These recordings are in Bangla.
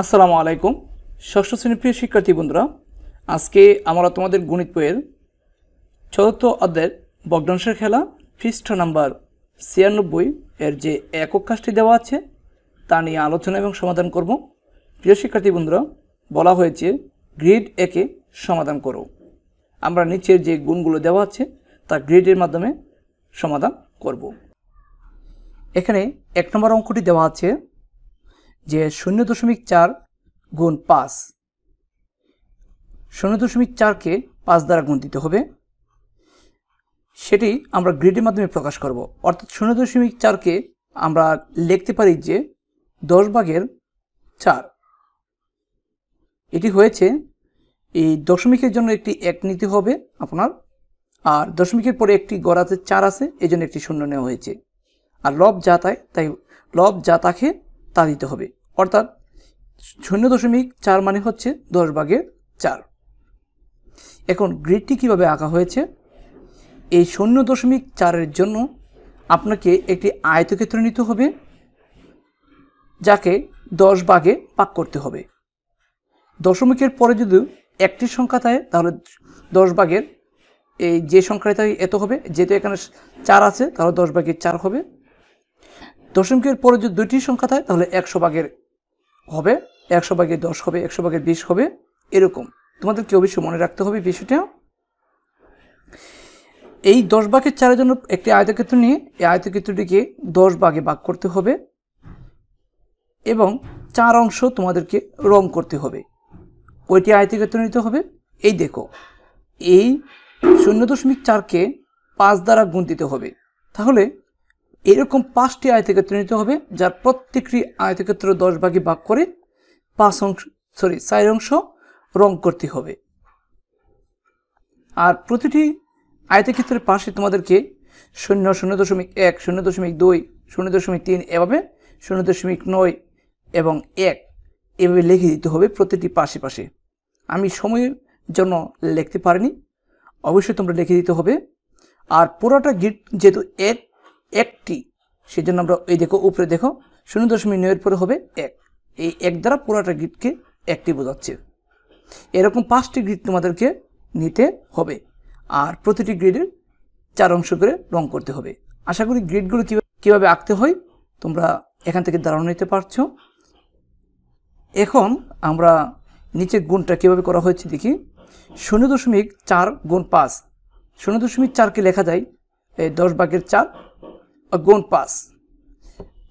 আসসালামু আলাইকুম ষষ্ঠ শ্রেণীর প্রিয় শিক্ষার্থী বন্ধুরা, আজকে আমরা তোমাদের গণিত বইয়ের চতুর্থ অধ্যায়ের ভগ্নাংশের খেলা পৃষ্ঠ নাম্বার 96 এর যে একক কাজটি দেওয়া আছে তা নিয়ে আলোচনা এবং সমাধান করব। প্রিয় শিক্ষার্থী বন্ধুরা, বলা হয়েছে গ্রিড একে সমাধান করো। আমরা নিচের যে গুণগুলো দেওয়া আছে তা গ্রিডের মাধ্যমে সমাধান করব। এখানে 1 নম্বর অঙ্কটি দেওয়া আছে যে 0.4 গুণ 5, 0.4কে 5 দ্বারা গুণ দিতে হবে, সেটি আমরা গ্রিডের মাধ্যমে প্রকাশ করব। অর্থাৎ 0.4কে আমরা লিখতে পারি যে 10/4। এটি হয়েছে এই দশমিকের জন্য একটি 1 নিতে হবে আপনার, আর দশমিকের পরে একটি গড় আছে 4 আছে, এই জন্য একটি শূন্য নেওয়া হয়েছে। আর লব যা তাই লব যা থাকে তা দিতে হবে। অর্থাৎ 0.4 মানে হচ্ছে 10/4। এখন গ্রিডটি কিভাবে আঁকা হয়েছে, এই 0.4-এর জন্য আপনাকে একটি আয়তক্ষেত্র নিতে হবে, যাকে 10 ভাগে ভাগ করতে হবে। দশমিকের পরে যদি একটি সংখ্যা থাকে তাহলে 10 ভাগের এই যে সংখ্যাটা এত হবে, যেহেতু এখানে 4 আছে তাহলে 10/4 হবে। দশমিকের পরে যদি দুইটি সংখ্যা থাকে তাহলে 100 ভাগের হবে, 100/10 হবে, 100/20 হবে। এরকম তোমাদেরকে অবশ্যই মনে রাখতে হবে বিষয়টা। এই 10/4-এর জন্য একটি আয়তক্ষেত্র নিয়ে এই আয়তক্ষেত্রটিকে 10 ভাগে ভাগ করতে হবে এবং 4 অংশ তোমাদেরকে রং করতে হবে। কয়টি আয়তক্ষেত্র নিতে হবে, এই দেখো, এই 0.4কে 5 দ্বারা গুণ দিতে হবে। তাহলে এরকম 5টি আয়তক্ষেত্র নিতে হবে, যার প্রত্যেকটি আয়তক্ষেত্র 10 ভাগে ভাগ করে 4 অংশ রং করতে হবে। আর প্রতিটি আয়তক্ষেত্রের পাশে তোমাদেরকে 0, 0.1, 0.2, 0.3 এভাবে 0.9 এবং 1 এভাবে লিখে দিতে হবে প্রতিটি পাশে পাশে। আমি সময়ের জন্য লিখতে পারিনি, অবশ্যই তোমরা লিখে দিতে হবে। আর পুরোটা গ্রিড যেহেতু একটি, সেজন্য আমরা এই দেখো উপরে দেখো 0.9-এর পরে হবে 1, এই 1 দ্বারা পুরোটা গ্রিডকে একটি বোঝাচ্ছে। এরকম 5টি গ্রিড তোমাদেরকে নিতে হবে, আর প্রতিটি গ্রিডের 4 অংশ করে রং করতে হবে। আশা করি গ্রিডগুলো কীভাবে আঁকতে হয় তোমরা এখান থেকে ধারণা নিতে পারছো। এখন আমরা নিচের গুণটা কীভাবে করা হয়েছে দেখি। 0.4 গুণ 5, 0.4কে লেখা যায় 10/4 গুণ 5,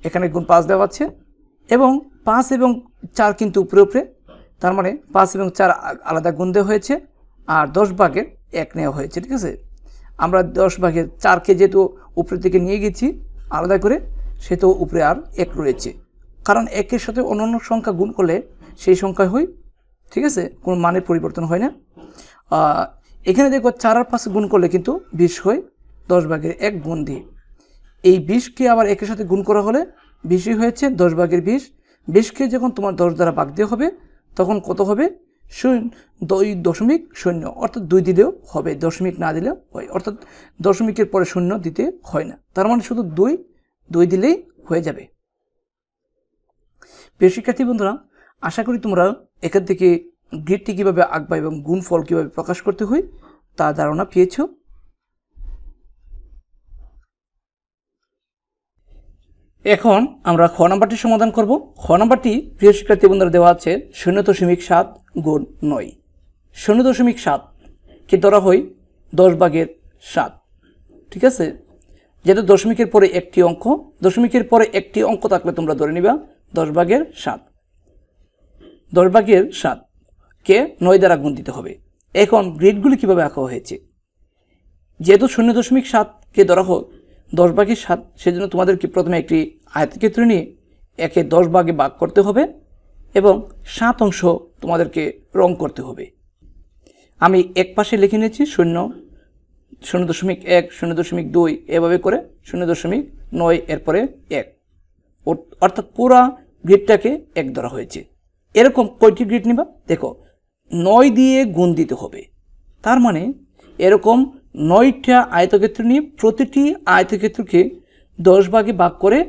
এখানে গুণ 5 দেওয়া আছে এবং 5 এবং 4 কিন্তু উপরে উপরে, তার মানে 5 এবং 4 আলাদা গুণ দেওয়া হয়েছে আর 10/1 নেওয়া হয়েছে। ঠিক আছে, আমরা 10/4কে যেহেতু উপরের দিকে নিয়ে গেছি আলাদা করে, সেহেতু উপরে আর 1 রয়েছে, কারণ 1-এর সাথে অন্যান্য সংখ্যা গুণ করলে সেই সংখ্যা হয়। ঠিক আছে, কোনো মানের পরিবর্তন হয় না। এখানে দেখো 4 আর 5 গুণ করলে কিন্তু 20 হয় 10/1 গুণ দিয়ে। এই 20কে আবার 1-এর সাথে গুণ করা হলে 20ই হয়েছে 10/20। 20কে যখন তোমার 10 দ্বারা ভাগ দিয়ে হবে তখন কত হবে, 2.0, অর্থাৎ 2 দিলেও হবে, দশমিক না দিলেও হয়। অর্থাৎ দশমিকের পরে 0 দিতে হয় না, তার মানে শুধু 2 দিলেই হয়ে যাবে। প্রিয় শিক্ষার্থী বন্ধুরা, আশা করি তোমরা এখান থেকে গ্রিডটি কীভাবে আঁকবা এবং গুণফল কীভাবে প্রকাশ করতে হয় তা ধারণা পেয়েছ। এখন আমরা খ নাম্বারটি সমাধান করব। খ নাম্বারটি প্রিয় শিক্ষার্থী বন্ধুরা দেওয়া আছে 0.7 গুণ 9। 0.7কে ধরা হয় 10/7। ঠিক আছে, যেহেতু দশমিকের পরে একটি অঙ্ক, দশমিকের পরে একটি অঙ্ক থাকলে তোমরা ধরে নিবা 10/7। 10/7কে 9 দ্বারা গুণ দিতে হবে। এখন গ্রিডগুলি কীভাবে আঁকা হয়েছে, যেহেতু 0.7কে ধরা হোক 10/7, সেজন্য তোমাদেরকে প্রথমে একটি আয়তক্ষেত্র নিয়ে একে 10 ভাগে ভাগ করতে হবে এবং 7 অংশ তোমাদেরকে রং করতে হবে। আমি এক পাশে লিখে নিয়েছি 0, 0.1, 0.2 এভাবে করে 0.9 এরপরে 1, অর্থাৎ পুরা গ্রিডটাকে 1 ধরা হয়েছে। এরকম কয়টি গ্রিড নিবা দেখো, 9 দিয়ে গুণ দিতে হবে। তার মানে এরকম 9টা আয়তক্ষেত্র নিয়ে প্রতিটি আয়তক্ষেত্রকে 10 ভাগে ভাগ করে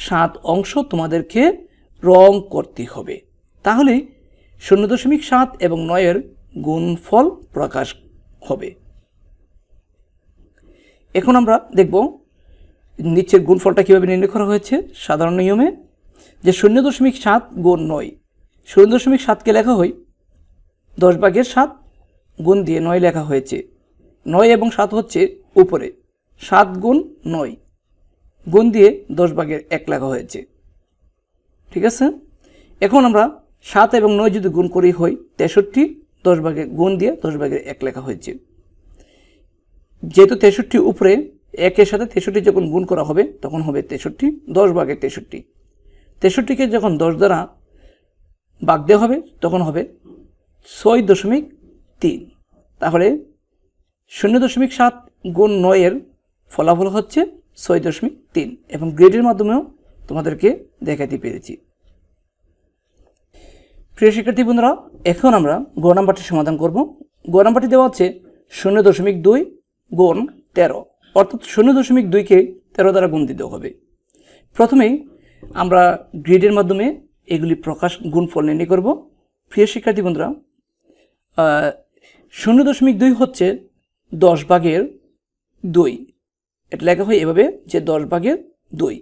7 অংশ তোমাদেরকে রং করতে হবে। তাহলে 0.7 এবং 9 গুণফল প্রকাশ হবে। এখন আমরা দেখব নিচের গুণফলটা কীভাবে নির্ণয় করা হয়েছে। সাধারণ নিয়মে যে 0.7 গুণ 9, 0.7কে লেখা হয় 10/7 গুণ দিয়ে 9 লেখা হয়েছে। 9 এবং 7 হচ্ছে উপরে, 7 গুণ 9 গুণ দিয়ে 10/1 লেখা হয়েছে। ঠিক আছে, এখন আমরা 7 এবং 9 যদি গুণ করি হয় 63, 10/1 গুণ দিয়ে 10/1 লেখা হয়েছে। যেহেতু 63 উপরে, 1-এর সাথে 63 যখন গুণ করা হবে তখন হবে 63, 10/63। 63কে যখন 10 দ্বারা ভাগ দেওয়া হবে তখন হবে 6.3। তাহলে 0.7 গুণ 9 ফলাফল হচ্ছে 6.3 এবং গ্রেডের মাধ্যমেও তোমাদেরকে দেখাতে পেরেছি। প্রিয় শিক্ষার্থী বন্ধুরা, এখন আমরা গ নাম্বারটি সমাধান করব। গ নাম্বারটি দেওয়া হচ্ছে 0.2 গুণ 13, অর্থাৎ 0.2কে 13 দ্বারা গুণ দিতে হবে। প্রথমেই আমরা গ্রেডের মাধ্যমে এগুলি গুণফল নির্ণয় করব। প্রিয় শিক্ষার্থী বন্ধুরা, 0.2 হচ্ছে 10/2। এটা লেখা হয় এভাবে যে 10/2।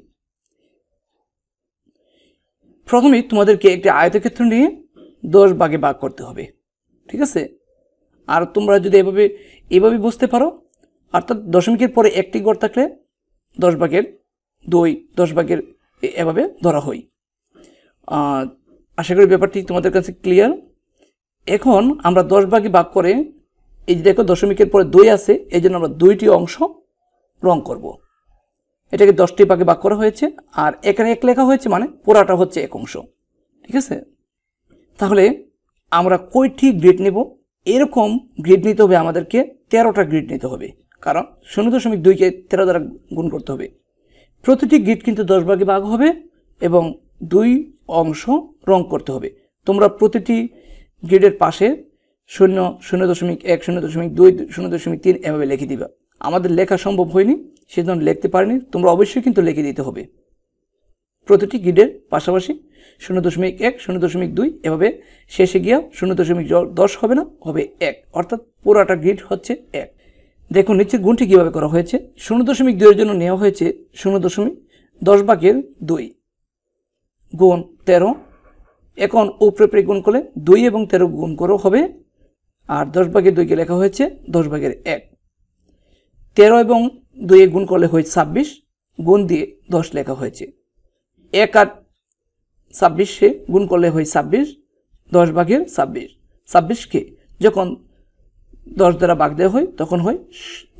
প্রথমেই তোমাদেরকে একটি আয়তক্ষেত্র নিয়ে 10 ভাগে ভাগ করতে হবে। ঠিক আছে, আর তোমরা যদি এভাবে বুঝতে পারো, অর্থাৎ দশমিকের পরে একটি গড় থাকলে 10/2, 10/, এভাবে ধরা হয়। আশা করি ব্যাপারটি তোমাদের কাছে ক্লিয়ার। এখন আমরা 10 ভাগে ভাগ করে, এই যে দেখো দশমিকের পরে 2 আছে, এই জন্য আমরা 2টি অংশ রং করব। এটাকে 10টি ভাগে ভাগ করা হয়েছে, আর এখানে 1 লেখা হয়েছে মানে পুরাটা হচ্ছে 1 অংশ। ঠিক আছে, তাহলে আমরা কয়টি গ্রিড নেব? এরকম গ্রিড নিতে হবে আমাদেরকে 13টা গ্রিড নিতে হবে, কারণ 0.2কে 13 দ্বারা গুণ করতে হবে। প্রতিটি গ্রিড কিন্তু 10 ভাগে ভাগ হবে এবং 2 অংশ রং করতে হবে। তোমরা প্রতিটি গ্রিডের পাশে 0, 0.1, 0.2, 0.3 এভাবে লিখে দিবা। আমাদের লেখা সম্ভব হয়নি, সেজন্য লিখতে পারিনি। তোমরা অবশ্যই কিন্তু লিখে দিতে হবে প্রতিটি গ্রিডের পাশাপাশি 0.1, 0.2 এভাবে শেষে গিয়া 0.10 হবে না, হবে 1, অর্থাৎ পুরাটা গ্রিড হচ্ছে 1। দেখুন নিচের গুণটি কীভাবে করা হয়েছে। 0.2 এর জন্য নেওয়া হয়েছে 0.10/2 গুণ 13। এখন উপরে গুণ করলে 2 এবং 13 গুণ করেও হবে, আর 10/2কে লেখা হয়েছে 10/1। 13 এবং 2 গুণ করলে হয় 26, গুণ দিয়ে 10 লেখা হয়েছে। 1 আর 26 গুণ করলে হয় 26, 10/26। 26কে যখন 10 দ্বারা ভাগ দেওয়া হয় তখন হয়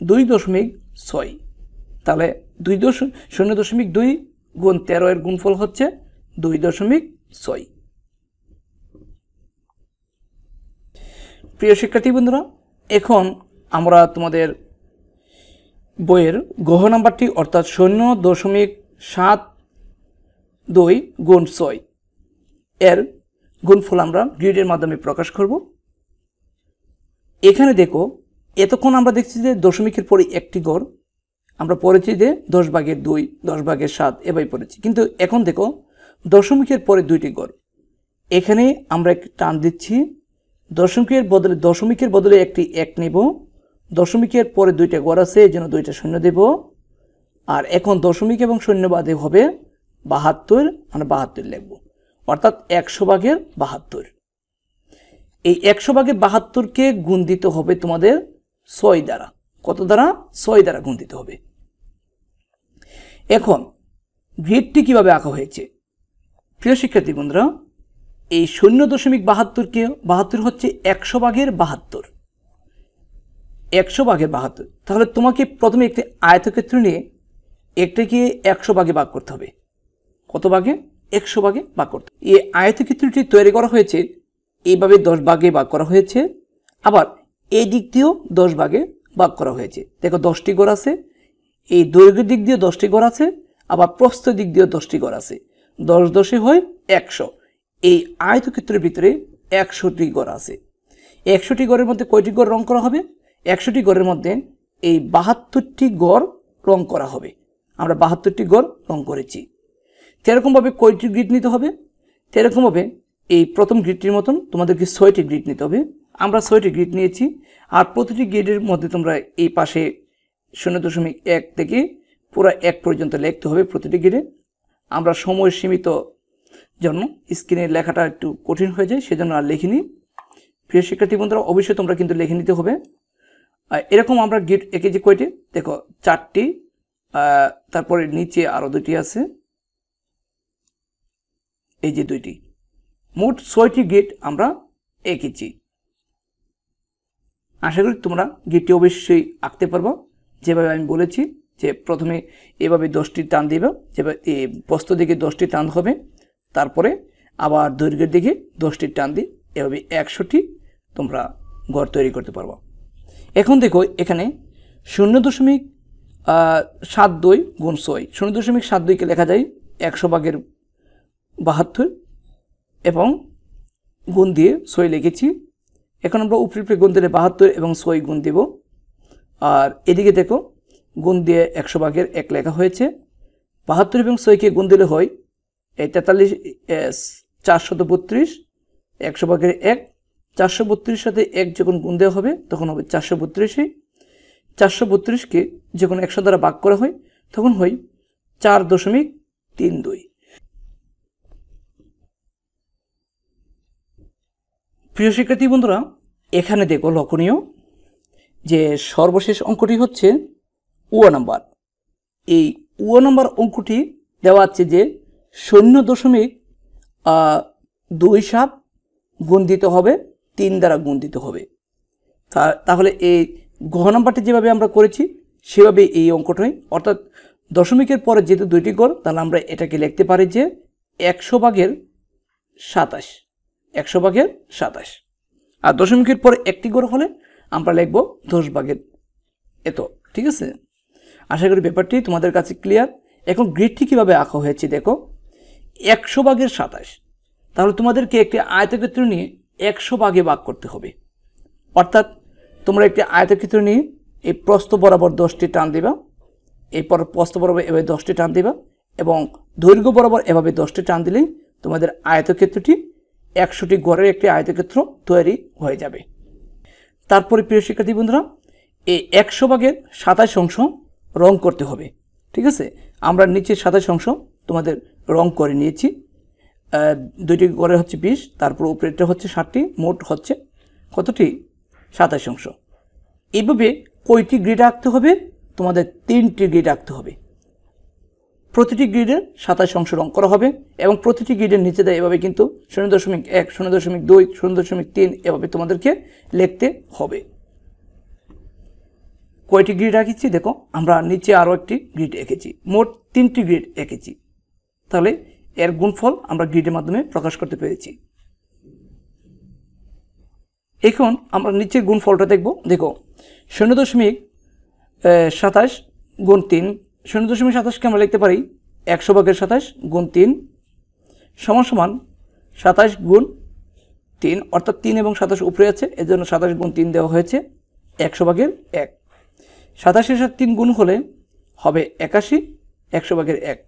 2.6। তাহলে 0.2 গুণ 13 এর গুণফল হচ্ছে 2.6। প্রিয় শিক্ষার্থী বন্ধুরা, এখন আমরা তোমাদের বইয়ের গহ নাম্বারটি অর্থাৎ 0.72 গুণ 6 এর গুণফল আমরা গ্রিডের মাধ্যমে প্রকাশ করব। এখানে দেখো, এতক্ষণ আমরা দেখছি যে দশমিকের পরে একটি গড়, আমরা পড়েছি যে 10/2, 10/7 এভাবে পড়েছি। কিন্তু এখন দেখো দশমিকের পরে 2টি গড়। এখানে আমরা একটি টান দিচ্ছি, দশমিকের বদলে একটি 1 নেব। দশমিকের পরে 2টা গড় আছে, এই জন্য 2টা শূন্য দেব। আর এখন দশমিক এবং শূন্য বাদে হবে 72, আমরা 72 লিখব, অর্থাৎ 100/72। এই 100/72কে গুণ দিতে হবে তোমাদের 6 দ্বারা। কত দ্বারা? 6 দ্বারা গুণ দিতে হবে। এখন গ্রিডটি কিভাবে আঁকা হয়েছে? প্রিয় শিক্ষার্থী বন্ধুরা, এই 0.72 হচ্ছে 100/72, 100/72। তাহলে তোমাকে প্রথমে একটি আয়তক্ষেত্র নিয়ে একটাকে 100 ভাগে ভাগ করতে হবে। কত ভাগে? 100 ভাগে ভাগ করতে হবে। এই আয়তক্ষেত্রটি তৈরি করা হয়েছে এইভাবে 10 ভাগে ভাগ করা হয়েছে, আবার এই দিক দিয়েও 10 ভাগে ভাগ করা হয়েছে। দেখো 10টি ঘর আছে, এই দৈর্ঘ্যের দিক দিয়ে 10টি ঘর আছে, আবার প্রস্থ দিক দিয়েও 10টি ঘর আছে। 10 10 হয় 100। এই আয়তক্ষেত্রের ভিতরে 100টি ঘর আছে। 100টি ঘরের মধ্যে কয়টি ঘর রং করা হবে? 100টি ঘরের মধ্যে এই 72টি ঘর রং করা হবে। আমরা 72টি ঘর রং করেছি। সেরকমভাবে কয়টি গ্রিড নিতে হবে? সেরকমভাবে এই প্রথম গ্রিডটির মতন তোমাদেরকে 6টি গ্রিড নিতে হবে। আমরা 6টি গ্রিড নিয়েছি। আর প্রতিটি গ্রিডের মধ্যে তোমরা এই পাশে 0.1 থেকে পুরো 1 পর্যন্ত লিখতে হবে প্রতিটি গ্রিডে। আমরা সময় সীমিত জন্য স্ক্রিনে লেখাটা একটু কঠিন হয়ে যায়, সেজন্য আর লিখিনি। প্রিয় শিক্ষার্থী বন্ধুরা, অবশ্যই তোমরা কিন্তু লিখে নিতে হবে। এরকম আমরা গ্রিড এঁকেছি কয়টি, দেখো 4টি, তারপরে নিচে আরও 2টি আছে, এই যে 2টি, মোট 6টি গ্রিড আমরা এঁকেছি। আশা করি তোমরা গ্রিডটি অবশ্যই আঁকতে পারবো যেভাবে আমি বলেছি, যে প্রথমে এভাবে 10টি টান দিবে, যেভাবে প্রস্থ দিকে 10টি টান হবে, তারপরে আবার দৈর্ঘ্যের দিকে 10টি টান দিই, এভাবে 100টি তোমরা ঘর তৈরি করতে পারবো। এখন দেখো এখানে 0.72 গুণ 6, 0.72কে লেখা যায় 100/72 এবং গুণ দিয়ে 6 লিখেছি। এখন আমরা উপরে গুণ দিলে 72 এবং 6 গুণ দেব। আর এদিকে দেখো গুণ দিয়ে 100/1 লেখা হয়েছে। 72 এবং 6কে গুণ দিলে হয় 43, 432, 100/1, 432 সাথে 1 যখন গুণ দেওয়া হবে তখন হবে 432। 432কে যখন 100 দ্বারা ভাগ করা হয় তখন হয় 4.32। প্রিয় শিক্ষার্থী বন্ধুরা, এখানে দেখো লক্ষণীয় যে সর্বশেষ অঙ্কটি হচ্ছে ও নাম্বার। এই ও নাম্বার অঙ্কটি দেওয়া আছে যে 0.27 গুণ দিতে হবে, 3 দ্বারা গুণ দিতে হবে। তাহলে এই ঘ নাম্বারটি যেভাবে আমরা করেছি সেভাবে এই অঙ্কটা হয়, অর্থাৎ দশমিকের পরে যেহেতু 2টি ঘর, তাহলে আমরা এটাকে লিখতে পারি যে 100/27, 100/27। আর দশমিকের পরে 1টি ঘর হলে আমরা লিখব 10/এত। ঠিক আছে, আশা করি ব্যাপারটি তোমাদের কাছে ক্লিয়ার। এখন গ্রিডটি কীভাবে আঁকা হয়েছে দেখো, 100/27, তাহলে তোমাদেরকে একটি আয়তক্ষেত্র নিয়ে 100 ভাগে ভাগ করতে হবে। অর্থাৎ তোমরা একটি আয়তক্ষেত্র নিয়ে এই প্রস্থ বরাবর 10টি টান দিবা, এরপর প্রস্থ বরাবর এভাবে 10টি টান দিবা এবং দৈর্ঘ্য বরাবর এভাবে 10টি টান দিলেই তোমাদের আয়তক্ষেত্রটি 100টি ঘরের একটি আয়তক্ষেত্র তৈরি হয়ে যাবে। তারপরে প্রিয় শিক্ষার্থী বন্ধুরা, এই 100/27 অংশ রং করতে হবে। ঠিক আছে, আমরা নিচে 27 অংশ তোমাদের রং করে নিয়েছি। 2টি ঘরে হচ্ছে 20, তারপর উপরেরটা হচ্ছে 60টি, মোট হচ্ছে কতটি, 27 অংশ। এইভাবে কয়টি গ্রিড আঁকতে হবে, তোমাদের 3টি গ্রিড আঁকতে হবে। প্রতিটি গ্রিডের 27 অংশ রং করা হবে এবং প্রতিটি গ্রিডের নিচে দেয় এভাবে কিন্তু 0.1, 0.2, 0.3 এভাবে তোমাদেরকে লিখতে হবে। কয়টি গ্রিড আঁকেছি দেখো, আমরা নিচে আরও একটি গ্রিড এঁকেছি, মোট 3টি গ্রিড এঁকেছি। তাহলে এর গুণফল আমরা গ্রিডের মাধ্যমে প্রকাশ করতে পেরেছি। এখন আমরা নিচের গুণফলটা দেখব। দেখো 0.27 গুণ 3, 0.27কে আমরা লিখতে পারি 100/27 গুণ 3 সমান 27 গুণ 3, অর্থাৎ 3 এবং 27 উপরে আছে, এর জন্য 27 গুণ 3 দেওয়া হয়েছে 100/1। 27-এর সাথে 3 গুণ হলে হবে 81, 100/1।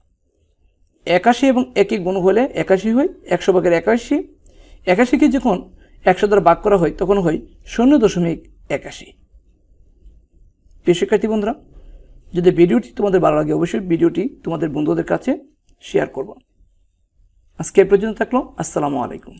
81 এবং 1 গুণ হলে 81 হয়, 100/81। 81কে যখন 100 দ্বারা ভাগ করা হয় তখন হয় 0.81। প্রিয় শিক্ষার্থী বন্ধুরা, যদি ভিডিওটি তোমাদের ভালো লাগে অবশ্যই ভিডিওটি তোমাদের বন্ধুদের কাছে শেয়ার করব। আজকে এ পর্যন্ত থাকলো। আসসালামু আলাইকুম।